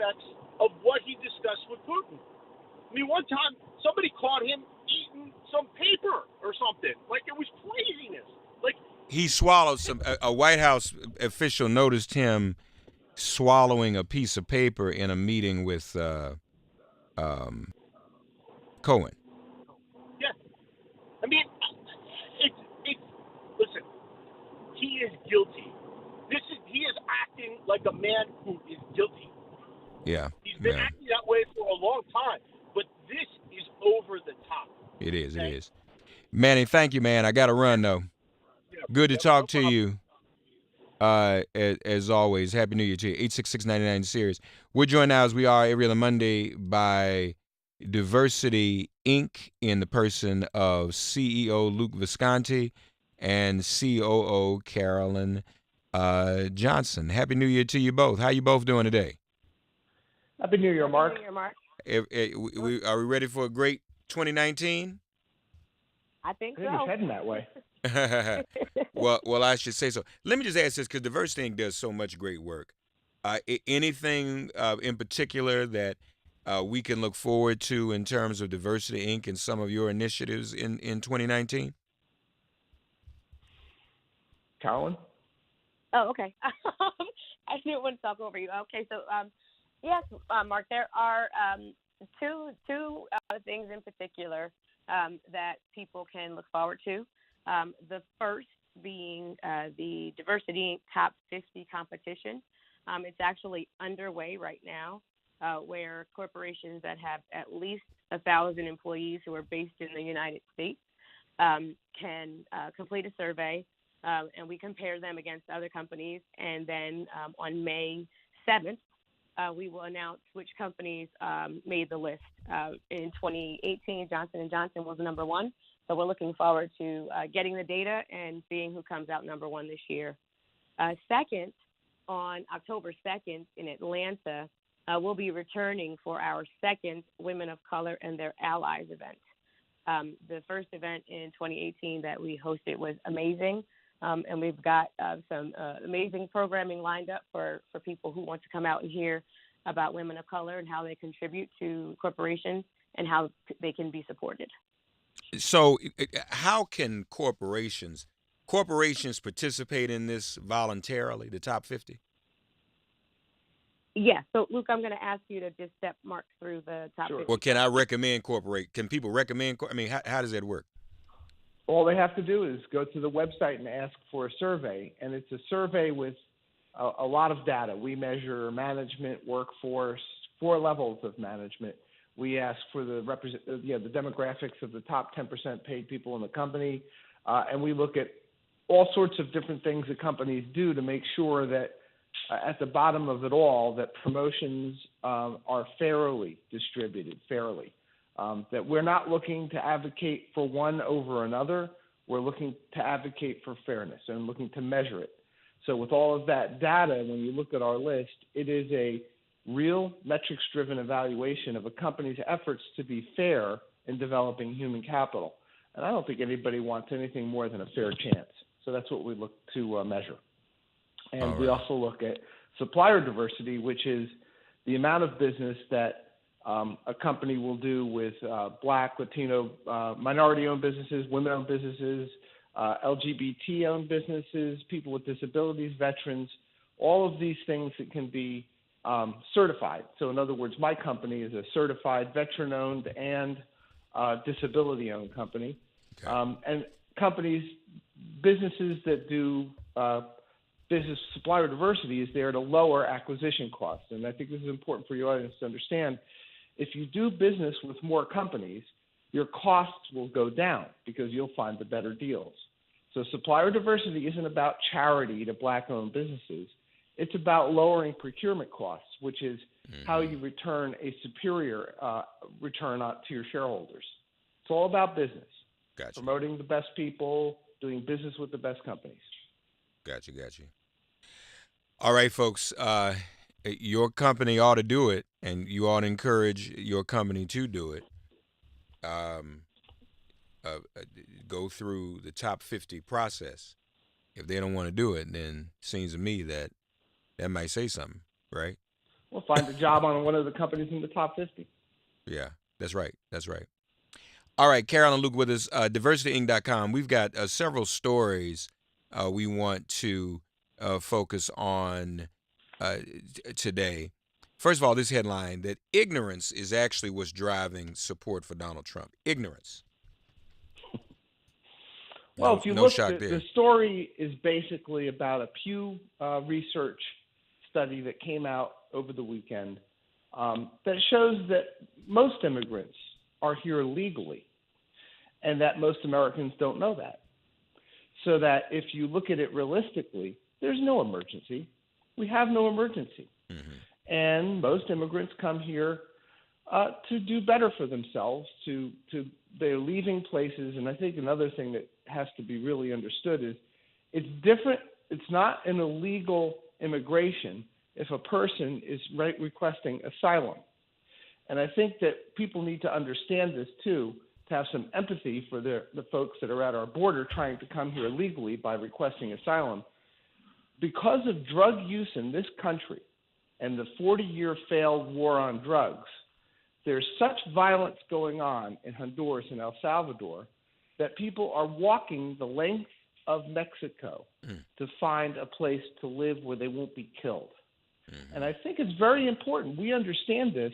aspects of what he discussed with Putin. I mean, one time somebody caught him eating some paper or something. Like, it was craziness. Like, he swallowed some. A White House official noticed him swallowing a piece of paper in a meeting with Cohen. yeah. I mean, listen, he is guilty. He is acting like a man who is guilty. Yeah. He's been acting that way for a long time, but this is over the top. It is. Okay? It is. Manny, thank you, man. I got to run though. Yeah, good to talk to you. As always, Happy New Year to you. 866-99 series. We're joined now, as we are every other Monday, by Diversity Inc. in the person of CEO Luke Visconti and COO Carolynn Johnson. Happy New Year to you both. How you both doing today? Happy New Year, Mark. Happy New Year, Mark. Are we ready for a great 2019? I think so. It's heading that way. Well, I should say so. Let me just ask this, because Diversity Inc. does so much great work. Anything in particular that we can look forward to in terms of Diversity Inc. and some of your initiatives in 2019? Carolynn? Oh, okay. I didn't want to talk over you. Okay, so yes, Mark, there are two things in particular that people can look forward to. The first being the Diversity Inc. Top 50 competition. It's actually underway right now, where corporations that have at least 1,000 employees who are based in the United States can complete a survey, and we compare them against other companies. And then on May 7th, we will announce which companies made the list. In 2018, Johnson & Johnson was number one. So we're looking forward to getting the data and seeing who comes out number one this year. Second, on October 2nd in Atlanta, we'll be returning for our second Women of Color and Their Allies event. The first event in 2018 that we hosted was amazing, and we've got some amazing programming lined up for people who want to come out and hear about women of color and how they contribute to corporations and how they can be supported. So how can corporations participate in this voluntarily, the top 50? Yeah. So, Luke, I'm going to ask you to just step Mark through the top 50. Well, can I recommend Can people recommend? I mean, how does that work? All they have to do is go to the website and ask for a survey. And it's a survey with a lot of data. We measure management, workforce, 4 levels of management. We ask for the demographics of the top 10% paid people in the company, and we look at all sorts of different things that companies do to make sure that at the bottom of it all, that promotions are fairly distributed, that we're not looking to advocate for one over another. We're looking to advocate for fairness and looking to measure it. So with all of that data, when you look at our list, it is a real metrics-driven evaluation of a company's efforts to be fair in developing human capital. And I don't think anybody wants anything more than a fair chance. So that's what we look to measure. And we also look at supplier diversity, which is the amount of business that a company will do with Black, Latino, minority-owned businesses, women-owned businesses, LGBT-owned businesses, people with disabilities, veterans, all of these things that can be certified. So in other words, my company is a certified veteran-owned and disability-owned company. Okay. And businesses that do business supplier diversity is there to lower acquisition costs. And I think this is important for your audience to understand. If you do business with more companies, your costs will go down because you'll find the better deals. So supplier diversity isn't about charity to Black-owned businesses. It's about lowering procurement costs, which is how you return a superior return to your shareholders. It's all about business. Gotcha. Promoting the best people, doing business with the best companies. Gotcha. All right, folks. Your company ought to do it, and you ought to encourage your company to do it. Go through the top 50 process. If they don't want to do it, then it seems to me that might say something, right? We'll find a job on one of the companies in the top 50. Yeah, that's right. That's right. All right, Carolyn, Luke with us, DiversityInc.com. We've got several stories we want to focus on today. First of all, this headline that ignorance is actually what's driving support for Donald Trump. Ignorance. Well, if you no look, shock there. the story is basically about a Pew Research study that came out over the weekend that shows that most immigrants are here legally, and that most Americans don't know that. So that if you look at it realistically, there's no emergency. We have no emergency. Mm-hmm. And most immigrants come here to do better for themselves. They're leaving places, and I think another thing that has to be really understood is it's different. It's not an illegal immigration if a person is requesting asylum. And I think that people need to understand this too, to have some empathy for the folks that are at our border trying to come here legally by requesting asylum. Because of drug use in this country and the 40-year failed war on drugs, there's such violence going on in Honduras and El Salvador that people are walking the length of Mexico to find a place to live where they won't be killed. Mm-hmm. And I think it's very important. We understand this.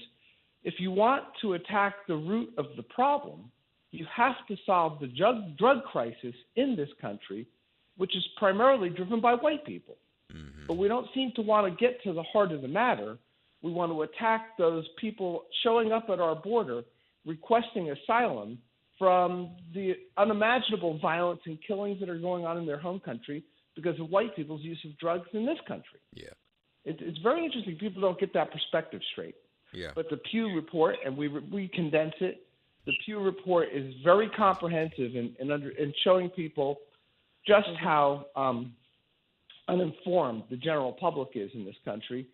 If you want to attack the root of the problem, you have to solve the drug crisis in this country, which is primarily driven by white people. Mm-hmm. But we don't seem to want to get to the heart of the matter. We want to attack those people showing up at our border requesting asylum from the unimaginable violence and killings that are going on in their home country because of white people's use of drugs in this country. Yeah, it's very interesting. People don't get that perspective straight. Yeah. But the Pew Report, and we condense it, the Pew Report is very comprehensive in showing people just how uninformed the general public is in this country,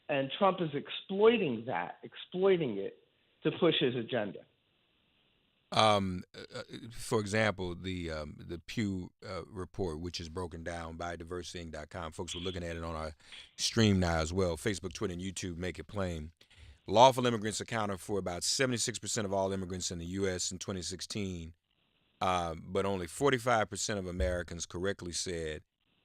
and Trump is exploiting it to push his agenda. For example, the Pew Report, which is broken down by DiversityInc.com. Folks, we're looking at it on our stream now as well. Facebook, Twitter, and YouTube make it plain. Lawful immigrants accounted for about 76% of all immigrants in the U.S. in 2016, but only 45% of Americans correctly said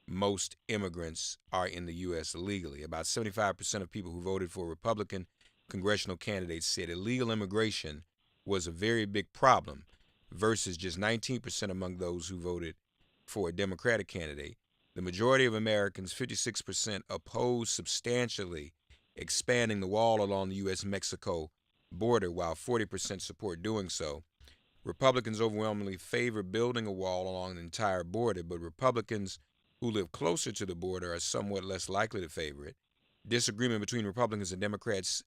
most immigrants are in the U.S. illegally. About 75% of people who voted for Republican congressional candidates said illegal immigration was a very big problem versus just 19% among those who voted for a Democratic candidate. The majority of Americans, 56%, oppose substantially expanding the wall along the U.S.-Mexico border, while 40% support doing so. Republicans overwhelmingly favor building a wall along the entire border, but Republicans who live closer to the border are somewhat less likely to favor it. Disagreement between Republicans and Democrats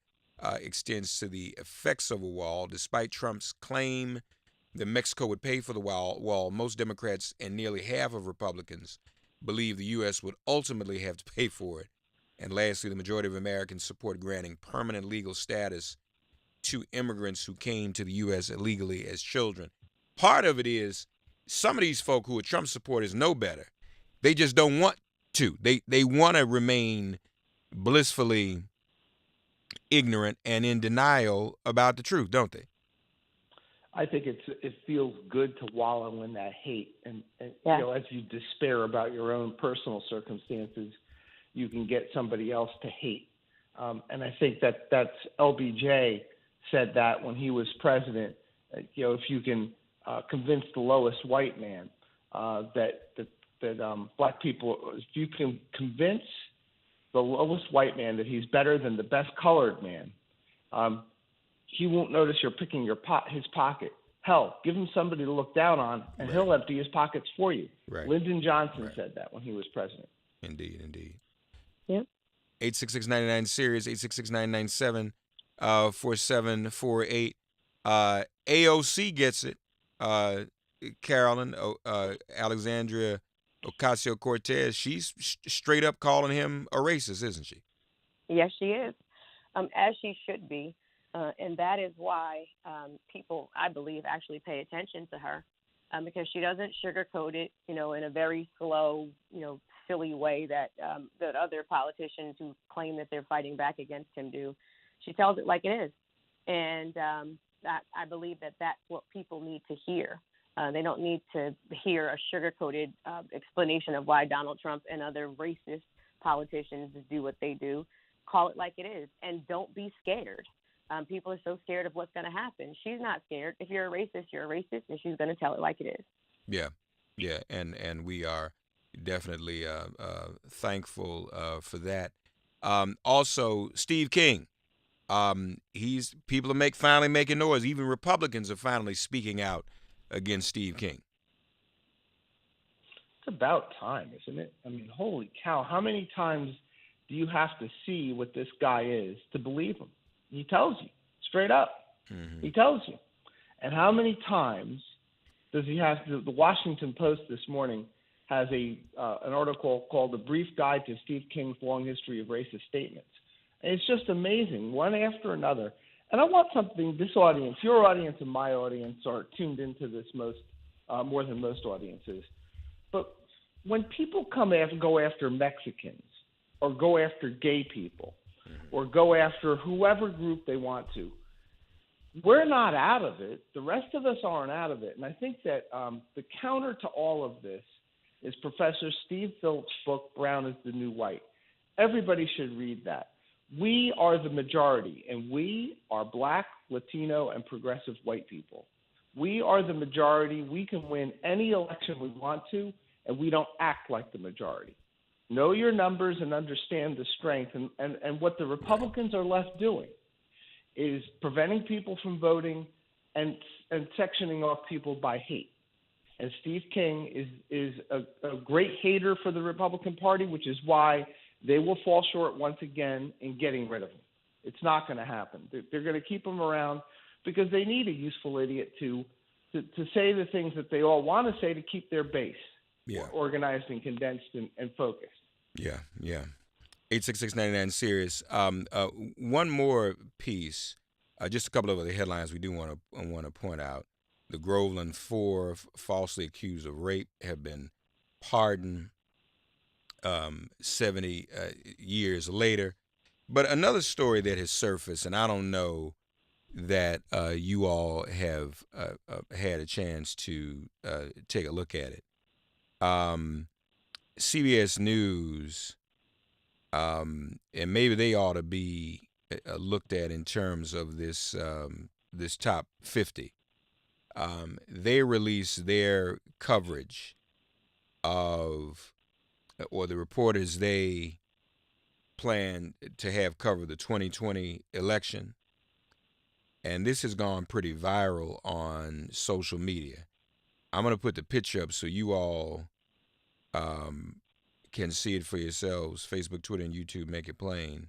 extends to the effects of a wall. Despite Trump's claim that Mexico would pay for the wall, most Democrats and nearly half of Republicans believe the U.S. would ultimately have to pay for it. And lastly, the majority of Americans support granting permanent legal status to immigrants who came to the U.S. illegally as children. Part of it is some of these folk who are Trump supporters know better. They just don't want to. They want to remain blissfully ignorant and in denial about the truth, don't they? I think it feels good to wallow in that hate, and yeah. You know, as you despair about your own personal circumstances, you can get somebody else to hate. And I think that's LBJ said that when he was president. You know, if you can convince the lowest white man that black people, if you can convince the lowest white man that he's better than the best colored man, he won't notice you're picking his pocket. Hell, give him somebody to look down on, and right. He'll empty his pockets for you. Right. Lyndon Johnson said that when he was president. Indeed. Yep. 866-99-SERIOUS, 866-997-4748. AOC gets it. Carolyn, Alexandria OcasioCortez, she's straight up calling him a racist, isn't she? Yes, she is, as she should be. And that is why people, I believe, actually pay attention to her, because she doesn't sugarcoat it, in a very slow, silly way that that other politicians who claim that they're fighting back against him do. She tells it like it is, and I believe that that's what people need to hear. They don't need to hear a sugar-coated explanation of why Donald Trump and other racist politicians do what they do. Call it like it is, and don't be scared. People are so scared of what's going to happen. She's not scared. If you're a racist, you're a racist, and she's going to tell it like it is. Yeah, and we are definitely thankful for that. Also, Steve King. People are finally making noise. Even Republicans are finally speaking out against Steve King. It's about time, isn't it? I mean, holy cow! How many times do you have to see what this guy is to believe him? He tells you straight up. Mm-hmm. He tells you. And how many times does he have to? The Washington Post this morning has an article called "A Brief Guide to Steve King's Long History of Racist Statements." And it's just amazing, one after another. And I want something, this audience, your audience and my audience are tuned into this more than most audiences. But when people go after Mexicans or go after gay people or go after whoever group they want to, we're not out of it. The rest of us aren't out of it. And I think that the counter to all of this is Professor Steve Phillips' book, Brown is the New White. Everybody should read that. We are the majority, and we are Black, Latino, and progressive white people. We are the majority. We can win any election we want to, and we don't act like the majority. Know your numbers and understand the strength. And what the Republicans are left doing is preventing people from voting and sectioning off people by hate. And Steve King is a great hater for the Republican Party, which is why they will fall short once again in getting rid of him. It's not going to happen. They're going to keep him around because they need a useful idiot to say the things that they all want to say to keep their base organized and condensed and focused. Yeah. 866-99 Serious. One more piece, just a couple of other headlines we do want to point out. The Groveland Four falsely accused of rape have been pardoned 70 years later. But another story that has surfaced, and I don't know that you all have had a chance to take a look at it. CBS News, and maybe they ought to be looked at in terms of this top 50. They released their coverage of, or the reporters they plan to have cover the 2020 election. And this has gone pretty viral on social media. I'm going to put the picture up so you all can see it for yourselves. Facebook, Twitter, and YouTube make it plain.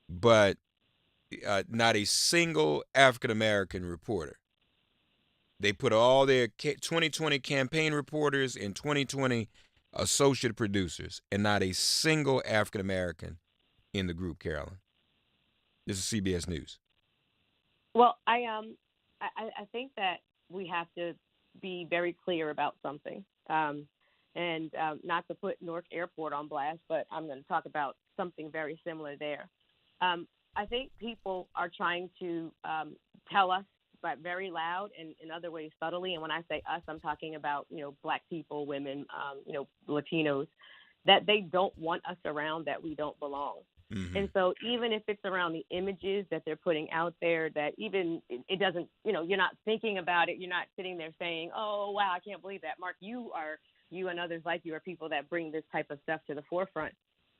But not a single African-American reporter. They put all their 2020 campaign reporters and 2020 associate producers, and not a single African-American in the group, Carolyn. This is CBS News. Well, I think that we have to be very clear about something, and not to put Newark Airport on blast, but I'm going to talk about something very similar there. I think people are trying to tell us, but very loud and in other ways subtly. And when I say us, I'm talking about, Black people, women, Latinos, that they don't want us around, that we don't belong. Mm-hmm. And so even if it's around the images that they're putting out there, that even it doesn't, you're not thinking about it. You're not sitting there saying, oh, wow, I can't believe that. Mark, you and others like you are people that bring this type of stuff to the forefront.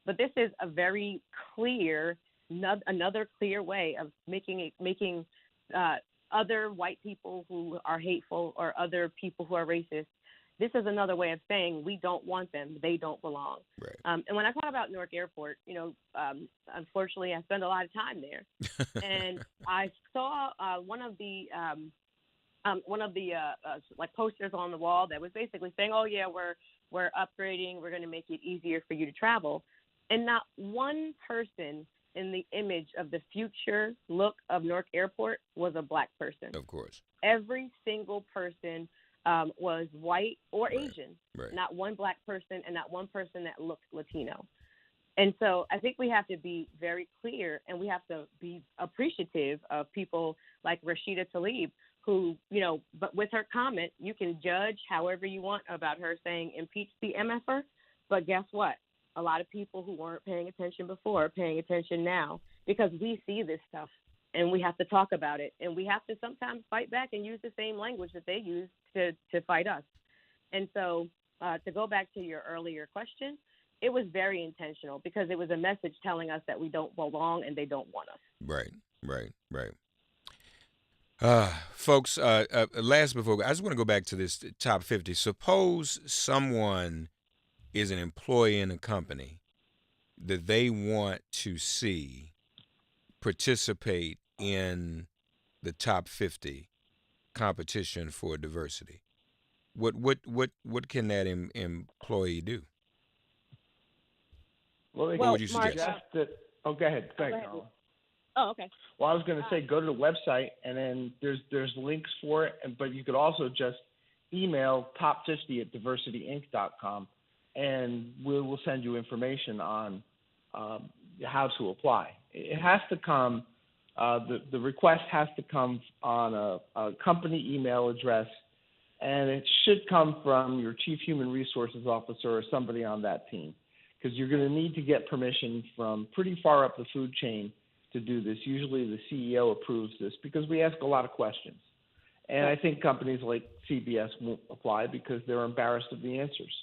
But this is a very clear, another clear way of making other white people who are hateful or other people who are racist. This is another way of saying we don't want them. They don't belong. Right. And when I talk about Newark Airport, unfortunately, I spend a lot of time there, and I saw one of the like posters on the wall that was basically saying, "Oh yeah, we're upgrading. We're going to make it easier for you to travel," and not one person in the image of the future look of Newark Airport was a Black person. Of course. Every single person was white or Right. Asian, Right. not one black person and not one person that looked Latino. And so I think we have to be very clear, and we have to be appreciative of people like Rashida Tlaib, who, but with her comment, you can judge however you want about her saying impeach the MFer. But guess what? A lot of people who weren't paying attention before are paying attention now, because we see this stuff and we have to talk about it. And we have to sometimes fight back and use the same language that they use to fight us. And so to go back to your earlier question, it was very intentional, because it was a message telling us that we don't belong and they don't want us. Right. Folks, last before, I just want to go back to this top 50. Suppose someone is an employee in a company that they want to see participate in the top 50 competition for diversity. What can that employee do? Well, What would you Mark, suggest? Go ahead. Go ahead. Carolyn. Oh, okay. Well, I was going to say, go to the website, and then there's links for it. But you could also just email top50@diversityinc.com, and we will send you information on how to apply. It has to come. The request has to come on a company email address, and it should come from your chief human resources officer or somebody on that team, because you're going to need to get permission from pretty far up the food chain to do this. Usually the CEO approves this, because we ask a lot of questions. And I think companies like CBS won't apply because they're embarrassed of the answers.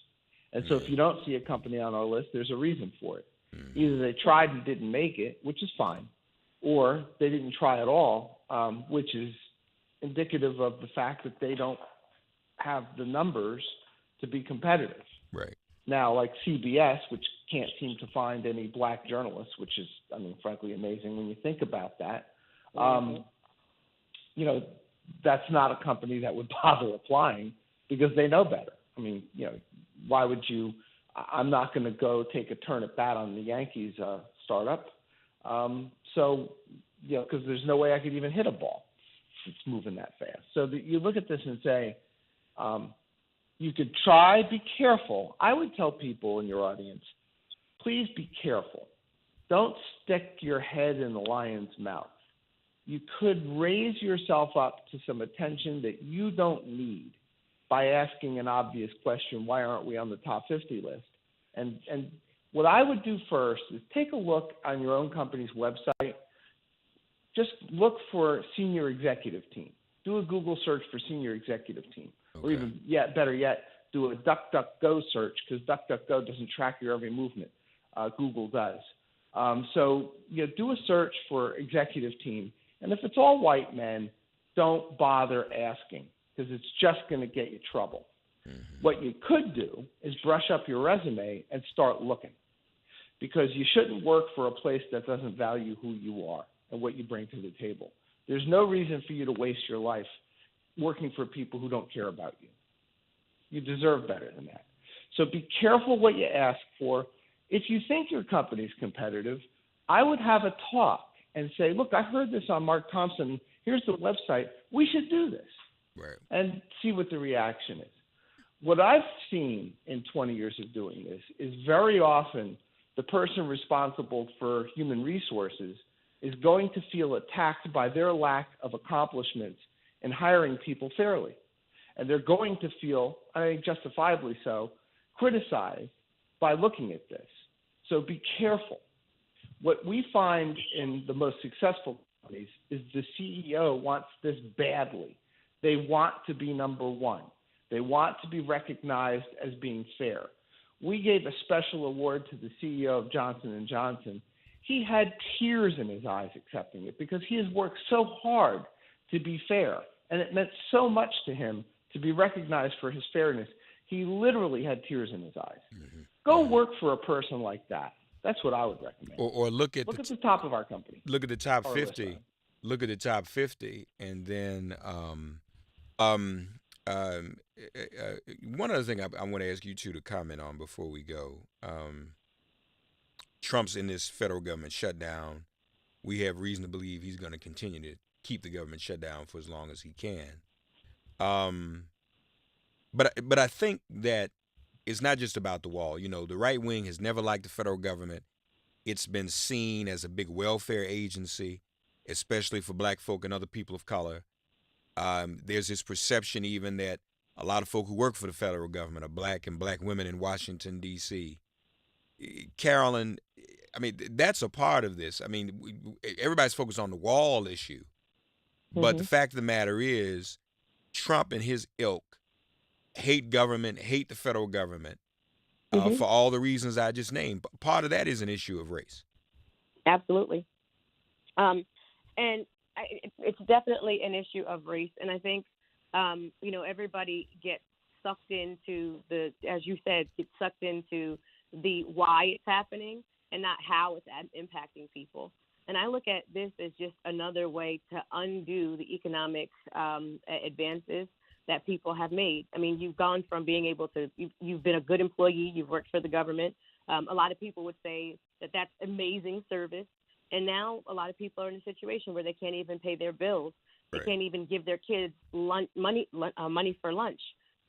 And so if you don't see a company on our list, there's a reason for it. Either they tried and didn't make it, which is fine, or they didn't try at all, which is indicative of the fact that they don't have the numbers to be competitive. Right. Now, like CBS, which can't seem to find any black journalists, which is, frankly, amazing when you think about that. That's not a company that would bother applying, because they know better. Why would you? I'm not going to go take a turn at bat on the Yankees startup. Because there's no way I could even hit a ball. It's moving that fast. So you look at this and say, you could try, be careful. I would tell people in your audience, please be careful. Don't stick your head in the lion's mouth. You could raise yourself up to some attention that you don't need by asking an obvious question, why aren't we on the top 50 list? And what I would do first is take a look on your own company's website. Just look for senior executive team. Do a Google search for senior executive team. Okay. Or even better yet, do a DuckDuckGo search, because DuckDuckGo doesn't track your every movement. Google does. Do a search for executive team. And if it's all white men, don't bother asking, because it's just going to get you trouble. Mm-hmm. What you could do is brush up your resume and start looking, because you shouldn't work for a place that doesn't value who you are and what you bring to the table. There's no reason for you to waste your life working for people who don't care about you. You deserve better than that. So be careful what you ask for. If you think your company's competitive, I would have a talk and say, look, I heard this on Mark Thompson. Here's the website. We should do this. Right. And see what the reaction is. What I've seen in 20 years of doing this is very often the person responsible for human resources is going to feel attacked by their lack of accomplishments in hiring people fairly. And they're going to feel, I think justifiably so, criticized by looking at this. So be careful. What we find in the most successful companies is the CEO wants this badly. They want to be number one. They want to be recognized as being fair. We gave a special award to the CEO of Johnson & Johnson. He had tears in his eyes accepting it, because he has worked so hard to be fair, and it meant so much to him to be recognized for his fairness. He literally had tears in his eyes. Mm-hmm. Go work for a person like that. That's what I would recommend. Or look at the top of our company. Look at the top 50. Look at the top 50, and then one other thing I want to ask you two to comment on before we go. Trump's in this federal government shutdown. We have reason to believe he's going to continue to keep the government shut down for as long as he can. But I think that it's not just about the wall. You know, the right wing has never liked the federal government. It's been seen as a big welfare agency, especially for black folk and other people of color. There's this perception even that a lot of folk who work for the federal government are black and black women in Washington, D.C. Carolyn, I mean, that's a part of this. I mean, everybody's focused on the wall issue. But the fact of the matter is, Trump and his ilk hate government, hate the federal government for all the reasons I just named. But part of that is an issue of race. Absolutely. It's definitely an issue of race. And I think, everybody gets sucked into as you said, gets sucked into the why it's happening and not how it's impacting people. And I look at this as just another way to undo the economic advances that people have made. I mean, you've gone from being able to, you've been a good employee, you've worked for the government. A lot of people would say that that's amazing service. And now a lot of people are in a situation where they can't even pay their bills. They can't even give their kids money for lunch.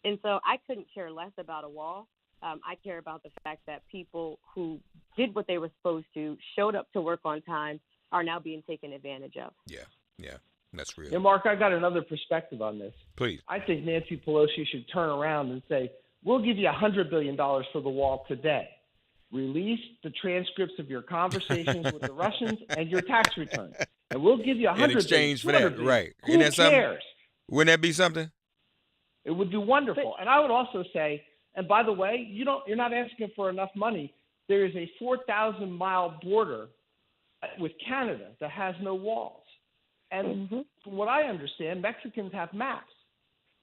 And so I couldn't care less about a wall. I care about the fact that people who did what they were supposed to, showed up to work on time, are now being taken advantage of. Yeah, that's real. Yeah, Mark, I got another perspective on this. Please. I think Nancy Pelosi should turn around and say, we'll give you $100 billion for the wall today. Release the transcripts of your conversations with the Russians and your tax returns. And we'll give you $100 billion. In exchange for that, right. Who cares? Wouldn't that be something? It would be wonderful. And I would also say, and by the way, you're not asking for enough money. There is a 4,000-mile border with Canada that has no walls. And from what I understand, Mexicans have maps.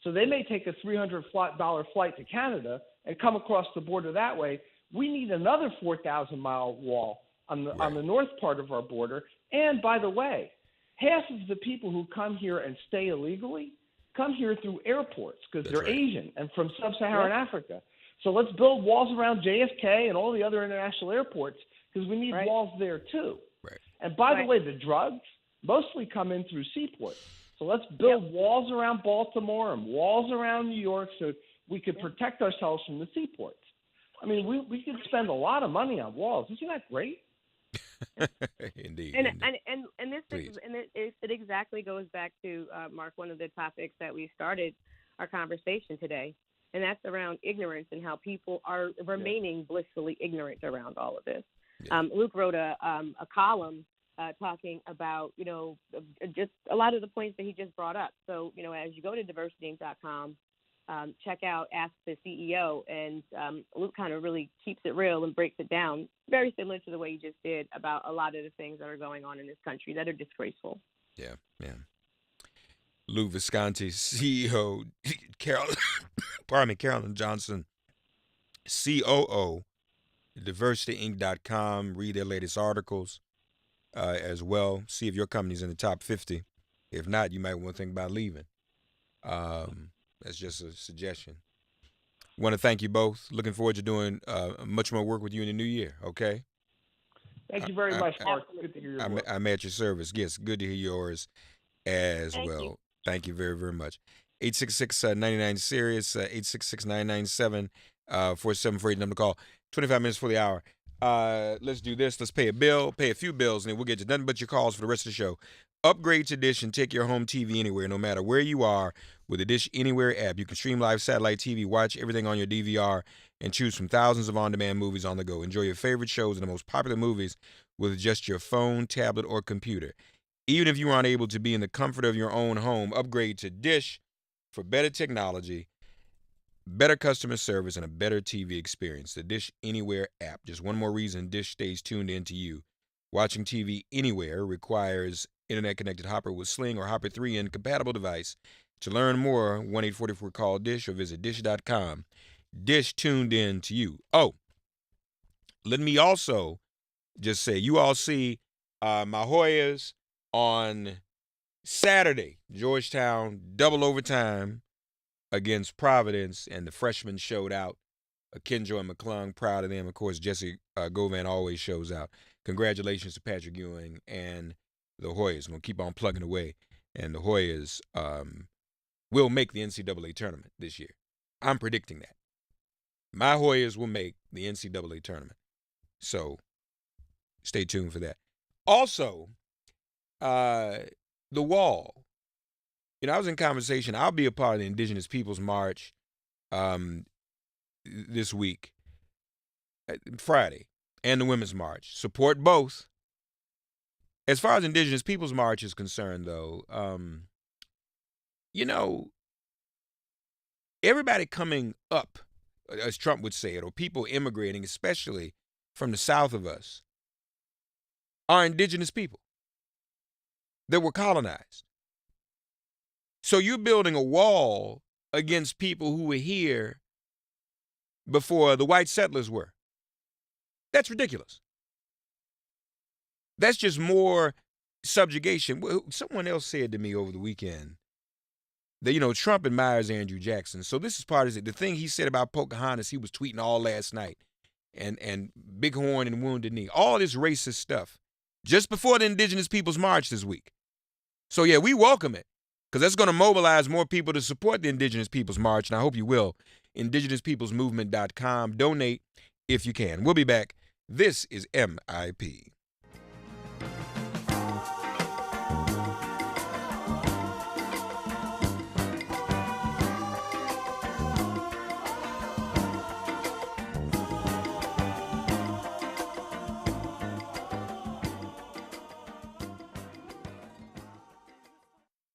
So they may take a $300 flight to Canada and come across the border that way. We need another 4,000-mile wall on the north part of our border. And by the way, half of the people who come here and stay illegally come here through airports because they're Asian and from sub-Saharan Africa. So let's build walls around JFK and all the other international airports because we need walls there too. Right. And by the way, the drugs mostly come in through seaports. So let's build walls around Baltimore and walls around New York so we could protect ourselves from the seaports. I mean, we could spend a lot of money on walls. Isn't that great? Indeed. And it exactly goes back to Mark, one of the topics that we started our conversation today, and that's around ignorance and how people are remaining blissfully ignorant around all of this. Luke wrote a column talking about just a lot of the points that he just brought up. So as you go to DiversityInc.com, check out Ask the CEO, and Luke kind of really keeps it real and breaks it down, very similar to the way you just did about a lot of the things that are going on in this country that are disgraceful. Yeah. Luke Visconti, CEO, Carolyn Johnson, COO, DiversityInc.com. Read their latest articles as well. See if your company's in the top 50. If not, you might want to think about leaving. That's just a suggestion. Want to thank you both. Looking forward to doing much more work with you in the new year, okay? Thank you very much, Mark. Good to hear your voice. I'm at your service. Yes, good to hear yours as well. You. Thank you very, very much. 866-99-SIRIUS, 866-997-4748, number to call. 25 minutes for the hour. Let's do this. Let's pay a few bills, and then we'll get to nothing but your calls for the rest of the show. Upgrade to Dish and take your home TV anywhere, no matter where you are. With the Dish Anywhere app, you can stream live satellite TV, watch everything on your DVR, and choose from thousands of on-demand movies on the go. Enjoy your favorite shows and the most popular movies with just your phone, tablet, or computer. Even if you aren't able to be in the comfort of your own home, upgrade to Dish for better technology, better customer service, and a better TV experience. The Dish Anywhere app. Just one more reason Dish stays tuned in to you. Watching TV anywhere requires internet-connected Hopper with Sling or Hopper 3N compatible device. To learn more, 1-844-CALL-DISH or visit dish.com. Dish tuned in to you. Oh, let me also just say, you all see my Hoyas on Saturday, Georgetown, double overtime against Providence, and the freshmen showed out. Kenjo and McClung, proud of them. Of course, Jesse Govan always shows out. Congratulations to Patrick Ewing and the Hoyas. We'll keep on plugging away. And the Hoyas will make the NCAA tournament this year. I'm predicting that. My Hoyas will make the NCAA tournament. So stay tuned for that. Also, the wall. I was in conversation. I'll be a part of the Indigenous Peoples March this week, Friday, and the Women's March. Support both. As far as Indigenous Peoples March is concerned, though, everybody coming up, as Trump would say it, or people immigrating, especially from the south of us, are indigenous people that were colonized. So you're building a wall against people who were here before the white settlers were. That's ridiculous. That's just more subjugation. Someone else said to me over the weekend that, Trump admires Andrew Jackson. So this is part of it. The thing he said about Pocahontas, he was tweeting all last night. And Bighorn and Wounded Knee. All this racist stuff. Just before the Indigenous Peoples March this week. So, yeah, we welcome it. Because that's going to mobilize more people to support the Indigenous Peoples March. And I hope you will. IndigenousPeoplesMovement.com. Donate if you can. We'll be back. This is MIP.